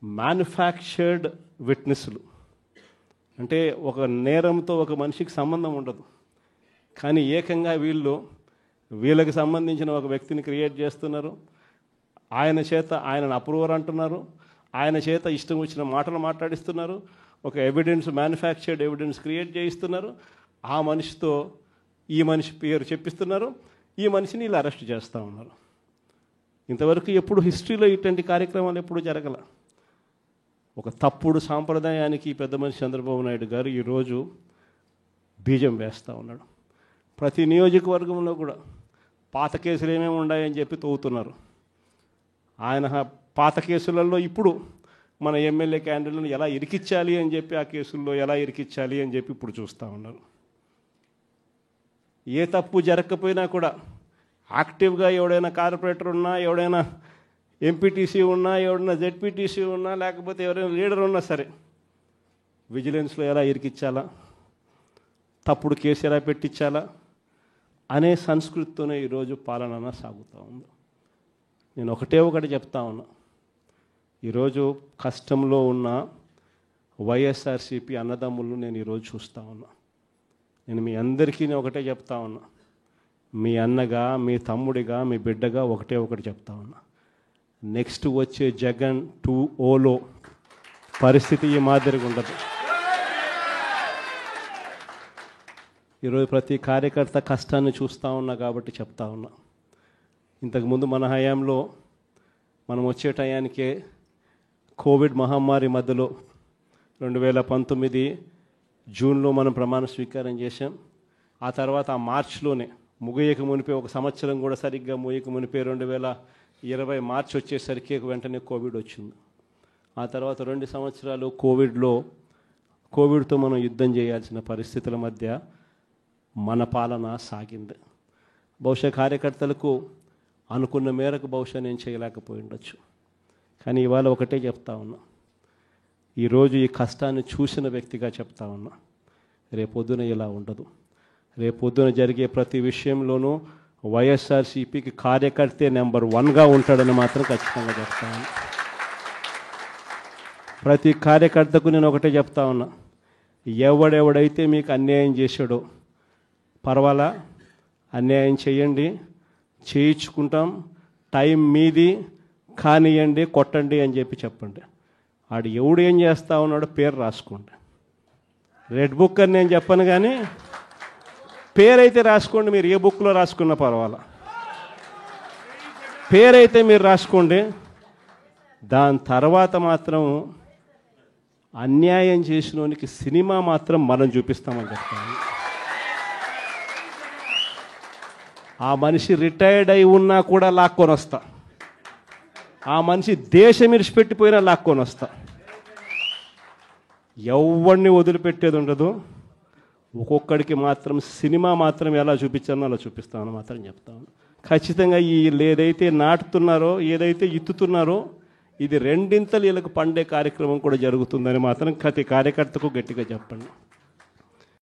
Manufactured విట్నెస్లు. అంటే ఒక నేరంతో ఒక మనిషికి సంబంధం ఉండదు, కానీ ఏకంగా వీళ్ళకి సంబంధించిన ఒక వ్యక్తిని క్రియేట్ చేస్తున్నారు. ఆయన చేత ఆయనను అప్రూవర్ అంటున్నారు, ఆయన చేత ఇష్టం వచ్చిన మాటలు మాట్లాడిస్తున్నారు, ఒక ఎవిడెన్స్ మ్యానుఫ్యాక్చర్డ్ ఎవిడెన్స్ క్రియేట్ చేయిస్తున్నారు. ఆ మనిషితో ఈ మనిషి పేరు చెప్పిస్తున్నారు, ఈ మనిషిని ఇలా అరెస్ట్ చేస్తూ ఉన్నారు. ఇంతవరకు ఎప్పుడు హిస్టరీలో ఇటువంటి కార్యక్రమాలు ఎప్పుడు జరగల. ఒక తప్పుడు సాంప్రదాయానికి పెద్ద మనిషి చంద్రబాబు నాయుడు గారు ఈరోజు బీజం వేస్తూ ఉన్నాడు. ప్రతి నియోజకవర్గంలో కూడా పాత కేసులు ఏమేమి ఉన్నాయని చెప్పి తవ్వుతున్నారు. ఆయన పాత కేసులలో ఇప్పుడు మన ఎమ్మెల్యే క్యాండిడేట్లను ఎలా ఇరికించాలి అని చెప్పి, ఆ కేసుల్లో ఎలా ఇరికించాలి అని చెప్పి ఇప్పుడు చూస్తూ ఉన్నారు. ఏ తప్పు జరగకపోయినా కూడా యాక్టివ్గా ఎవడైనా కార్పొరేటర్ ఉన్నా, ఎవడైనా ఎంపీటీసీ ఉన్నా, ఎవడైనా జెడ్పీటీసీ ఉన్నా, లేకపోతే ఎవరైనా లీడర్ ఉన్నా సరే విజిలెన్స్లో ఎలా ఇరికించాలా, తప్పుడు కేసు ఎలా పెట్టించాలా అనే సంస్కృతితోనే ఈరోజు పాలన సాగుతూ ఉంది. నేను ఒకటి చెప్తా ఉన్నా, ఈరోజు కష్టంలో ఉన్న వైఎస్ఆర్సీపీ అన్నదమ్ములను నేను ఈరోజు చూస్తూ ఉన్నా. నేను మీ అందరికీ ఒకటే చెప్తా ఉన్నా, మీ అన్నగా, మీ తమ్ముడిగా, మీ బిడ్డగా ఒకటి చెప్తా ఉన్నా. నెక్స్ట్ వచ్చే జగన్ 2.0లో పరిస్థితి ఈ మాదిరిగా ఉండదు. ఈరోజు ప్రతి కార్యకర్త కష్టాన్ని చూస్తూ ఉన్నా కాబట్టి చెప్తా ఉన్నా. ఇంతకుముందు మన హయాంలో మనం వచ్చే టయానికే కోవిడ్ మహమ్మారి మధ్యలో 2019 జూన్లో మనం ప్రమాణ స్వీకారం చేశాం. ఆ తర్వాత ఆ మార్చిలోనే ముగియక మునిపే, ఒక సంవత్సరం కూడా సరిగ్గా ముగియక మునిపే 2020 మార్చి వచ్చేసరికి వెంటనే కోవిడ్ వచ్చింది. ఆ తర్వాత 2 సంవత్సరాలు కోవిడ్తో మనం యుద్ధం చేయాల్సిన పరిస్థితుల మధ్య మన పాలన సాగింది. బహుశా కార్యకర్తలకు అనుకున్న మేరకు బహుశా నేను చేయలేకపోయి ఉండొచ్చు, కానీ ఇవాళ ఒకటే చెప్తా ఉన్నా. ఈరోజు ఈ కష్టాన్ని చూసిన వ్యక్తిగా చెప్తా ఉన్నా, రేపొద్దున ఇలా ఉండదు. రేపొద్దున జరిగే ప్రతి విషయంలోనూ వైఎస్ఆర్సీపీకి కార్యకర్తే నెంబర్ 1గా ఉంటాడని మాత్రం ఖచ్చితంగా చెప్తా ఉన్నా. ప్రతి కార్యకర్తకు నేను ఒకటే చెప్తా ఉన్నా, ఎవడెవడైతే మీకు అన్యాయం చేశాడో పర్వాలా, అన్యాయం చేయండి, చేయించుకుంటాం, టైం మీది, కానియండి, కొట్టండి అని చెప్పండి. ఆడు ఎవడు ఏం చేస్తా ఉన్నాడో పేరు రాసుకోండి. రెడ్ బుక్ అని నేను చెప్పను, కానీ పేరైతే రాసుకోండి. మీరు ఏ బుక్లో రాసుకున్నా పర్వాలా, పేరైతే మీరు రాసుకోండి. దాని తర్వాత మాత్రం అన్యాయం చేసినోనికి సినిమా మాత్రం మనం చూపిస్తామని చెప్తాను. ఆ మనిషి రిటైర్డ్ అయి ఉన్నా కూడా లాక్కొని వస్తా, ఆ మనిషి దేశం విడిచిపెట్టిపోయినా లాక్కొని వస్తా. ఎవరిని వదిలిపెట్టేది ఉండదు. ఒక్కొక్కడికి మాత్రం సినిమా మాత్రం ఎలా చూపించానో అలా చూపిస్తామని మాత్రం చెప్తాను. ఖచ్చితంగా ఏదైతే నాటుతున్నారో, ఏదైతే ఇత్తుతున్నారో, ఇది రెండింతలు వీళ్ళకు పండే కార్యక్రమం కూడా జరుగుతుందని మాత్రం ప్రతి కార్యకర్తకు గట్టిగా చెప్పండి.